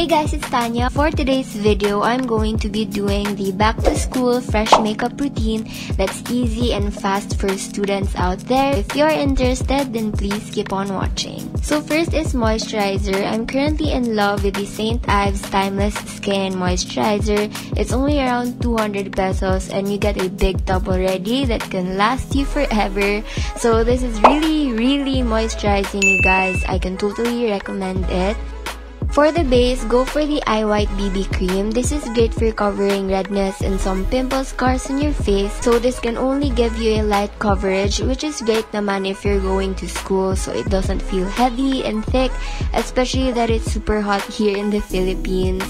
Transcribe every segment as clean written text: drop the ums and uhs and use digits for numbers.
Hey guys, it's Tanya. For today's video, I'm going to be doing the back to school fresh makeup routine that's easy and fast for students out there. If you're interested, then please keep on watching. So first is moisturizer. I'm currently in love with the St. Ives Timeless Skin Moisturizer. It's only around 200 pesos and you get a big tub already that can last you forever. So this is really moisturizing, you guys. I can totally recommend it. For the base, go for the Iwhite BB cream. This is great for covering redness and some pimple scars on your face. So this can only give you a light coverage, which is great naman if you're going to school so it doesn't feel heavy and thick, especially that it's super hot here in the Philippines.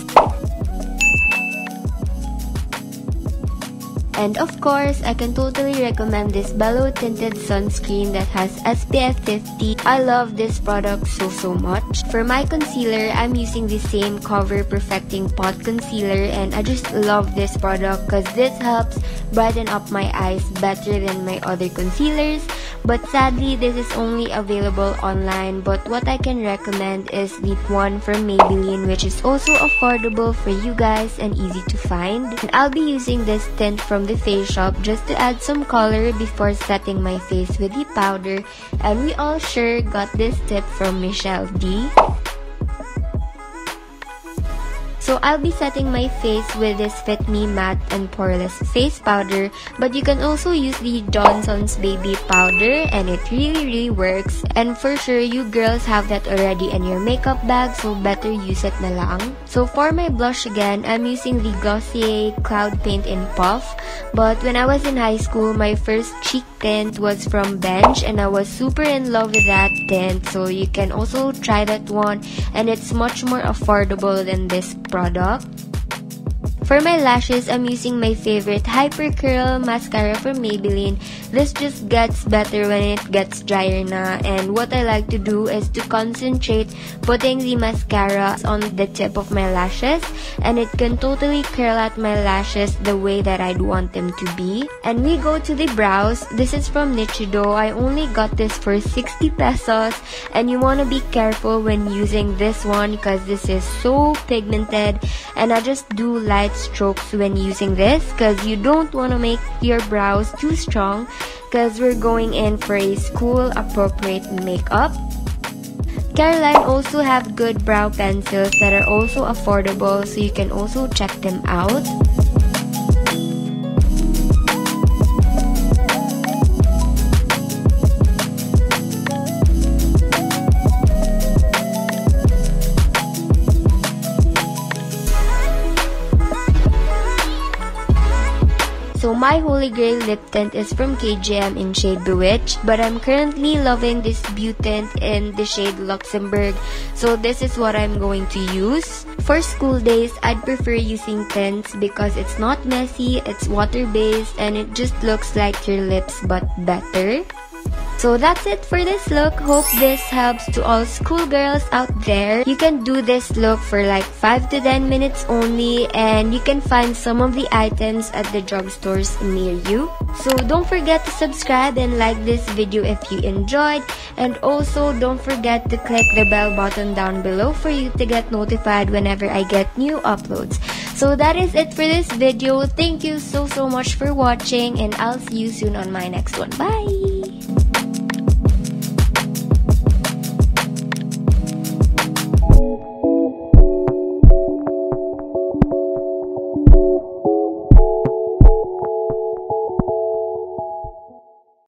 And of course, I can totally recommend this Bello Tinted Sunscreen that has SPF 50. I love this product so much. For my concealer, I'm using the Saem Cover Perfecting Pot Concealer and I just love this product because this helps brighten up my eyes better than my other concealers. But sadly, this is only available online. But what I can recommend is the one from Maybelline, which is also affordable for you guys and easy to find. And I'll be using this tint from Thefaceshop just to add some color before setting my face with the powder. And we all sure got this tip from Michelle D. So I'll be setting my face with this Fit Me Matte and Poreless face powder, but you can also use the Johnson's Baby powder and it really works. And for sure, you girls have that already in your makeup bag, so better use it na lang. So for my blush again, I'm using the Glossier Cloud Paint in Puff. But when I was in high school, my first cheek tint was from Bench and I was super in love with that tint. So you can also try that one and it's much more affordable than this product. For my lashes, I'm using my favorite Hypercurl mascara from Maybelline. This just gets better when it gets drier na, and what I like to do is to concentrate putting the mascara on the tip of my lashes, and it can totally curl out my lashes the way that I'd want them to be. And we go to the brows. This is from Nichido. I only got this for 60 pesos, and you want to be careful when using this one because this is so pigmented, and I just do light strokes when using this because you don't want to make your brows too strong because we're going in for a school appropriate makeup. Caroline also have good brow pencils that are also affordable, so you can also check them out. So my Holy Grail lip tint is from KGM in shade Bewitched, but I'm currently loving this Beautint in the shade Luxembourg, so this is what I'm going to use. For school days, I'd prefer using tints because it's not messy, it's water-based, and it just looks like your lips but better. So that's it for this look. Hope this helps to all schoolgirls out there. You can do this look for like 5 to 10 minutes only, and you can find some of the items at the drugstores near you. So don't forget to subscribe and like this video if you enjoyed, and also don't forget to click the bell button down below for you to get notified whenever I get new uploads. So that is it for this video. Thank you so much for watching, and I'll see you soon on my next one. Bye!